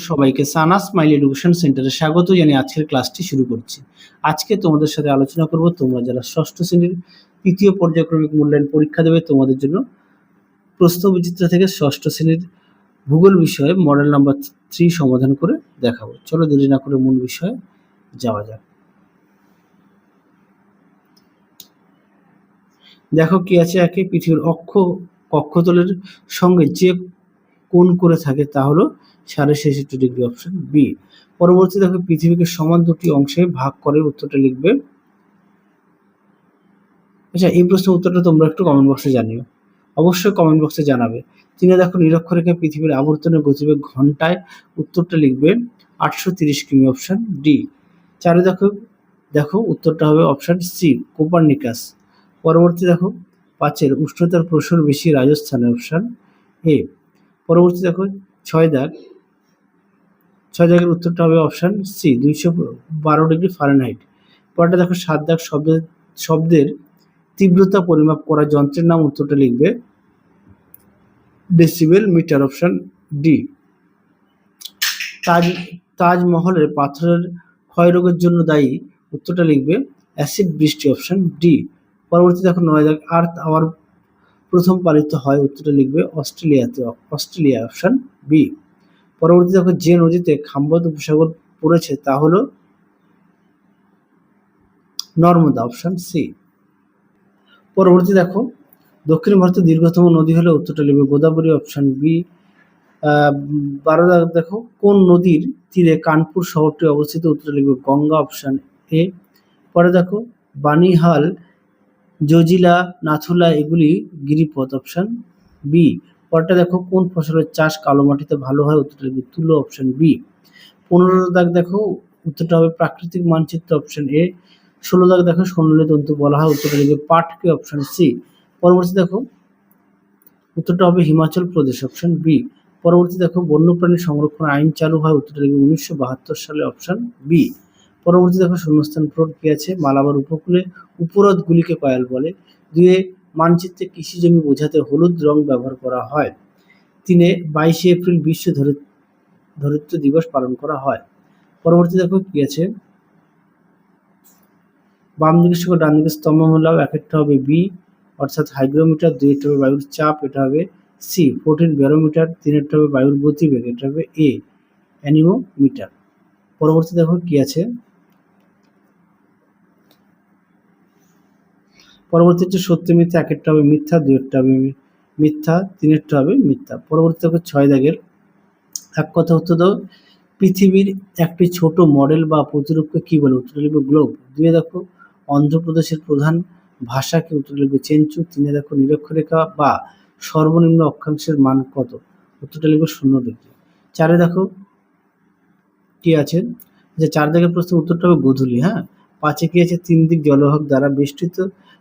সবাইকে সানা smile education সেন্টারে স্বাগত জানিয়ে আজকের ক্লাসটি শুরু করছি। আজকে তোমাদের সাথে আলোচনা করব তোমরা যারা ষষ্ঠ শ্রেণীর তৃতীয় পর্যায়ক্রমিক মূল্যায়ন পরীক্ষা দেবে তোমাদের জন্য প্রশ্নবিচিত্রা থেকে ষষ্ঠ শ্রেণীর ভূগোল বিষয়ে মডেল নাম্বার 3 সমাধান করে দেখাবো। চলো দেরি না করে মূল বিষয়ে যাওয়া যাক। দেখো কি আছে, একে পৃথিবীর কক্ষতলের সঙ্গে যে কোণ করে থাকে তা হলো 66.5 ডিগ্রি, অপশন বি। পরবর্তী দেখো পৃথিবীকে সমান দুটি অংশে ভাগ করে, উত্তরটা লিখবে। আচ্ছা, এই প্রশ্নের উত্তরটা তোমরা একটু কমেন্ট বক্সে জানিও, অবশ্যই কমেন্ট বক্সে জানাবে। তিনে দেখো নিরক্ষরেখা পৃথিবীর আবর্তনের গতিবেগ ঘন্টায়, উত্তরটা লিখবে 830 কিমি, অপশন ডি। চারে দেখো উত্তরটা হবে অপশন সি, কোপার্নিকাস। পরবর্তী দেখো পাঁচের উষ্ণতার প্রসার বেশি রাজস্থানে, অপশন এ। পরবর্তী দেখো ছয় দাগের উত্তরটা হবে অপশন সি, 212 ডিগ্রি ফারেনহাইট। পরেরটা দেখো সাত দাগ শব্দের তীব্রতা পরিমাপ করা যন্ত্রের নাম, উত্তরটা লিখবে ডেসিবেল মিটার, অপশন ডি। তাজমহলের পাথরের ক্ষয়রোগের জন্য দায়ী, উত্তরটা লিখবে অ্যাসিড বৃষ্টি, অপশন ডি। পরবর্তী দেখো 9 দাগ আর্থ আওয়ার প্রথম পালিত হয়, উত্তরটা লিখবে অস্ট্রেলিয়া, অপশন বি। পরবর্তী দেখো যে নদীতে খাম্বাদ উপসাগর পড়েছে তা হলো নর্মদা, অপশন সি। পরবর্তী দেখো দক্ষিণ ভারতের দীর্ঘতম নদী হলো, উত্তরটা লিখবে গোদাবরী, অপশন বি। 12 দাগ দেখো কোন নদীর তীরে কানপুর শহরটি অবস্থিত, উত্তরটা লিখবে গঙ্গা, অপশন এ। পরে দেখো বানিহাল, জজিলা, নাথুলা এগুলি গিরিপথ, অপশন বি। পরটা দেখো কোন ফসলের চাষ কালো মাটিতে ভালো হয়, উত্তরটা লিখবে তুলো, অপশন বি। 15 দাগ দেখো উত্তরটা হবে প্রাকৃতিক মানচিত্র, অপশন এ। 16 দাগ দেখো সোনালী তন্তু বলা হয়, উত্তরটা লিখবে পাটকে, অপশন সি। পরবর্তী দেখো উত্তরটা হবে হিমাচল প্রদেশ, অপশন বি। পরবর্তী দেখো বন্যপ্রাণী সংরক্ষণ আইন চালু হয়, উত্তরটা লিখবে 1972 সালে, অপশন বি। পরবর্তী দেখো শূন্যস্থান পূরণ কি আছে, মালাবার উপকূলে উপহ্রদগুলিকে কয়াল বলে। 2 মানচিত্রে কৃষি জমি বোঝাতে হলুদ রং ব্যবহার করা হয়। 3 22 এপ্রিল বিশ্ব ধরিত্র দিবস পালন করা হয়। পরবর্তী দেখো কি আছে, বাম দিকের সঙ্গে ডান দিকের স্তম্ভ মেলাও, একটা হবে বি অর্থাৎ হাইগ্রোমিটার, 2 হবে বায়ুর চাপ, এটা হবে সি 14 ব্যারোমিটার, 3 হবে বায়ুর গতিবেগ, এটা হবে এ অ্যানিমোমিটার। পরবর্তী দেখো কি আছে, পরবর্তী হচ্ছে সত্য মিথ্যা, 1 হবে মিথ্যা, 2 হবে মিথ্যা, 3 হবে মিথ্যা। পরবর্তী দেখো 6 দাগের এক কথা উত্তর দাও, পৃথিবীর একটি ছোট মডেল বা প্রতিরূপকে কি বলে, উত্তর লিখবে গ্লোব। 2 দেখো অন্ধ্রপ্রদেশের প্রধান ভাষা কি, উত্তর লিখবে চেঞ্চু। 3 দেখো নিরক্ষরেখা বা সর্বনিম্ন অক্ষাংশের মান কত, উত্তরটা লিখবে 0 ডিগ্রি। 4 দেখো কি আছে, যে 4 দাগের প্রশ্নের উত্তরটা হবে গোধূলি। 5 কি আছে, 3 দিক জলভাগ দ্বারা বেষ্টিত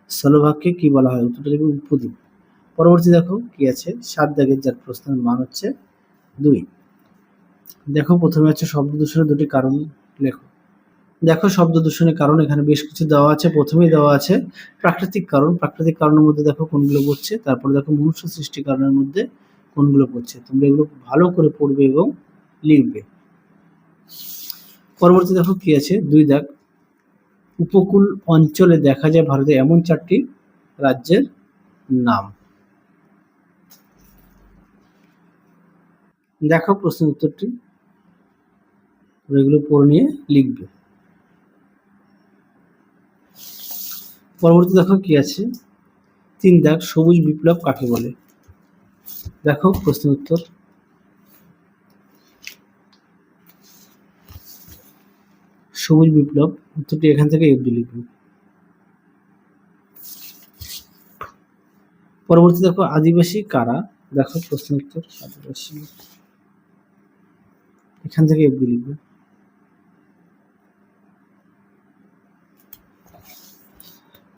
স্থলভাগকে কি বলা হয়, উত্তরটা লিখবে উপদ্বীপ। পরবর্তী দেখো কি আছে 7 দাগের, যার প্রশ্নের মান হচ্ছে 2। দেখো প্রথমে হচ্ছে শব্দ দূষণের 2টি কারণ লেখো। দেখো শব্দ দূষণের কারণ এখানে বেশ কিছু দেওয়া আছে। প্রথমেই দেওয়া আছে প্রাকৃতিক কারণ। প্রাকৃতিক কারণের মধ্যে দেখো কোনগুলো পড়ছে, তারপরে দেখো মনুষ্য সৃষ্টি কারণের মধ্যে কোনগুলো পড়ছে। তোমরা এগুলো ভালো করে পড়বে এবং লিখবে। পরবর্তী দেখো কি আছে 2 দাগ, উপকূল অঞ্চলে দেখা যায় ভারতে এমন 4টি রাজ্যের নাম। দেখো প্রশ্নের উত্তরটি, এগুলো পড়ে নিয়ে লিখবে। পরবর্তী দেখো কি আছে 3 দাগ, সবুজ বিপ্লব কাকে বলে। দেখো প্রশ্নের উত্তর, সবুজ বিপ্লব, উত্তরটি এখান থেকে এফডি লিখবে। পরবর্তী দেখো আদিবাসী কারা। দেখো প্রশ্নের উত্তর, আদিবাসী এখান থেকে এফডি লিখবে।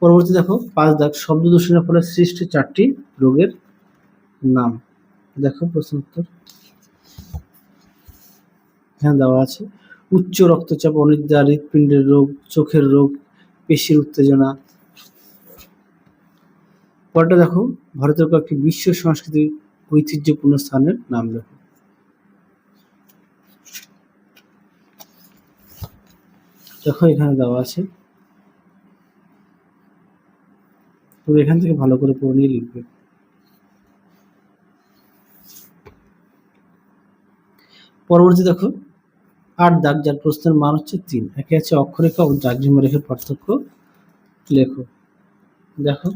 পরবর্তী দেখো 5 দাগ, শব্দ দূষণের ফলে সৃষ্ট 4টি রোগের নাম। দেখো প্রশ্ন উত্তর এখানে দেওয়া আছে, উচ্চ রক্তচাপ, অনিদ্রা, হৃৎপিণ্ডের রোগ, চোখের রোগ, পেশির উত্তেজনা। পরটা দেখো ভারতের কয়েকটি বিশ্ব সংস্কৃতির ঐতিহ্যপূর্ণ স্থানের নাম লেখো। দেখো এখানে দেওয়া আছে, তো এখান থেকে ভালো করে পড়ে নিয়ে লিখবে। পরবর্তী দেখো 8 দাগ, যার প্রশ্নের মান হচ্ছে 3। একে আছে অক্ষরেখা ও জাঘ্রিমা রেখার পার্থক্য লেখো। দেখো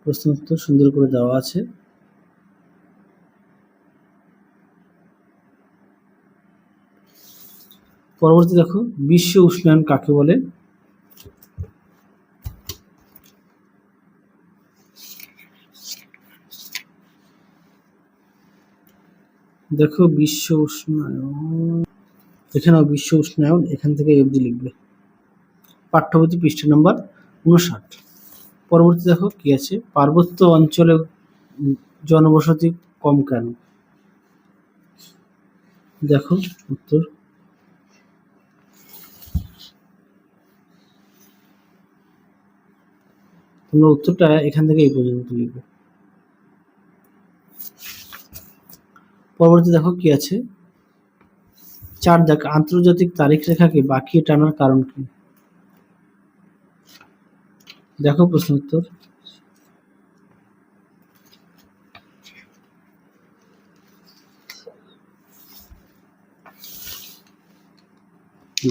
প্রশ্ন উত্তর সুন্দর করে দেওয়া আছে। পরবর্তী দেখো বিশ্ব উষ্ণায়ন কাকে বলে? দেখো বিশ্ব উষ্ণায়ন, এখানেও বিশ্ব উষ্ণায়ন, এখান থেকে অবধি লিখবে। পাঠ্যপুস্তক পৃষ্ঠা নম্বর 59। পরবর্তী দেখো কি আছে, পার্বত্য অঞ্চলে জনবসতি কম কেন? দেখো উত্তর, তোমরা উত্তরটা এখান থেকে এই পর্যন্ত লিখবে। পরবর্তী দেখো কি আছে, 4 দাগ, আন্তর্জাতিক তারিখ রেখাকে বাঁকিয়ে টানার কারণ কি? দেখো প্রশ্ন উত্তর,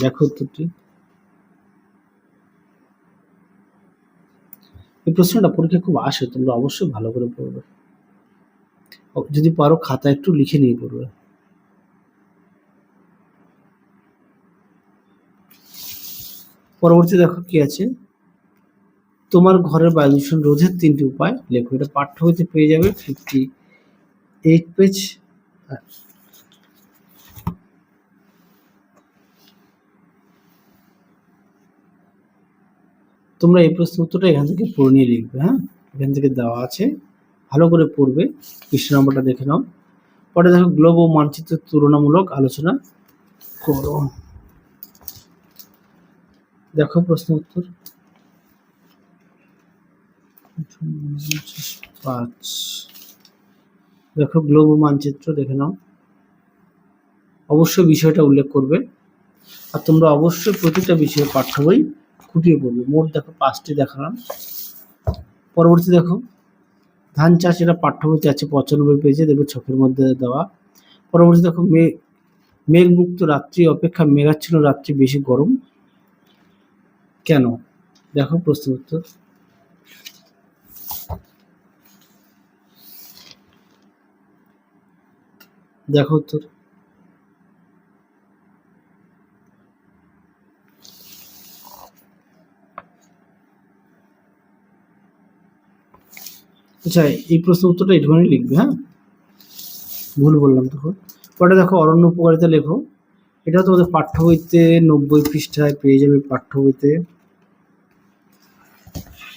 দেখো উত্তরটি। এই প্রশ্নটা পরীক্ষা খুব আসে, তোমরা অবশ্যই ভালো করে পড়বে, যদি পারো খাতা একটু লিখে নিয়ে পড়বে। পরবর্তী দেখো কি আছে, তোমার ঘরের বায়ু দূষণ রোধের 3টি উপায় লেখো। এটা পাঠ্য বইতে পেয়ে যাবে 58 পেজ। তোমরা এই প্রশ্ন উত্তরটা এখান থেকে পড়ে নিয়ে লিখবে। হ্যাঁ, এখান থেকে দেওয়া আছে, ভালো করে পড়বে। পৃষ্ঠা নম্বরটা দেখে নাও। পরে দেখো গ্লোব ও মানচিত্রের তুলনামূলক আলোচনা করো। দেখো প্রশ্ন উত্তর 5। দেখো গ্লোব ও মানচিত্র দেখে নাও, অবশ্যই বিষয়টা উল্লেখ করবে। আর তোমরা অবশ্যই প্রতিটা বিষয়ে পাঠ্য বই খুঁটিয়ে পড়বে। মোট দেখো 5টি দেখালাম। পরবর্তী দেখো ধান চাষ, এটা পাঠ্য বইতে আছে 95 পেজে, দেখবে ছকের মধ্যে দেওয়া। পরবর্তী দেখো মেঘমুক্ত রাত্রি অপেক্ষা মেঘাচ্ছন্ন রাত্রি বেশি গরম কেন? দেখো প্রশ্ন উত্তর, দেখো উত্তর, আচ্ছা এই প্রশ্ন উত্তরটা একটুখানি লিখবে। হ্যাঁ, ভুল বললাম তখন। পরে দেখো অরণ্য উপকারিতা লেখো। এটা তোমাদের পাঠ্য বইতে 90 পৃষ্ঠায় পেয়ে যাবে। পাঠ্য বইতে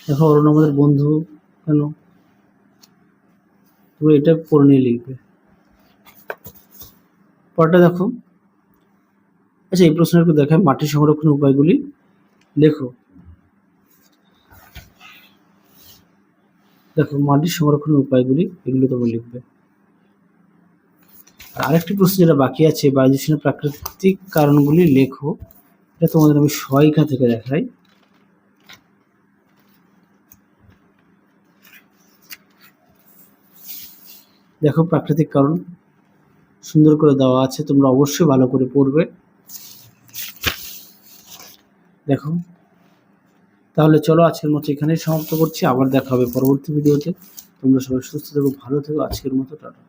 দেখো অরণ্য আমাদের বন্ধু কেন, তুমি এটা পড়ে নিয়ে লিখবে। পরটা দেখো, আচ্ছা এই প্রশ্নের একটু দেখায়, মাটি সংরক্ষণের উপায়গুলি লেখো। দেখো মাটি সংরক্ষণের উপায়গুলি, এগুলো তোমরা লিখবে। আর আরেকটি প্রশ্ন যেটা বাকি আছে, বায়ু দূষণের প্রাকৃতিক কারণগুলি লেখো। এটা তোমাদের আমি সহায়িকা থেকে দেখাই। দেখো প্রাকৃতিক কারণ সুন্দর করে দেওয়া আছে, তোমরা অবশ্যই ভালো করে পড়বে। দেখো তাহলে চলো আজকের মতো এখানেই সমাপ্ত করছি, আবার দেখা হবে পরবর্তী ভিডিওতে। তোমরা সবাই সুস্থ থেকো, ভালো থেকো। আজকের মতো টাটা।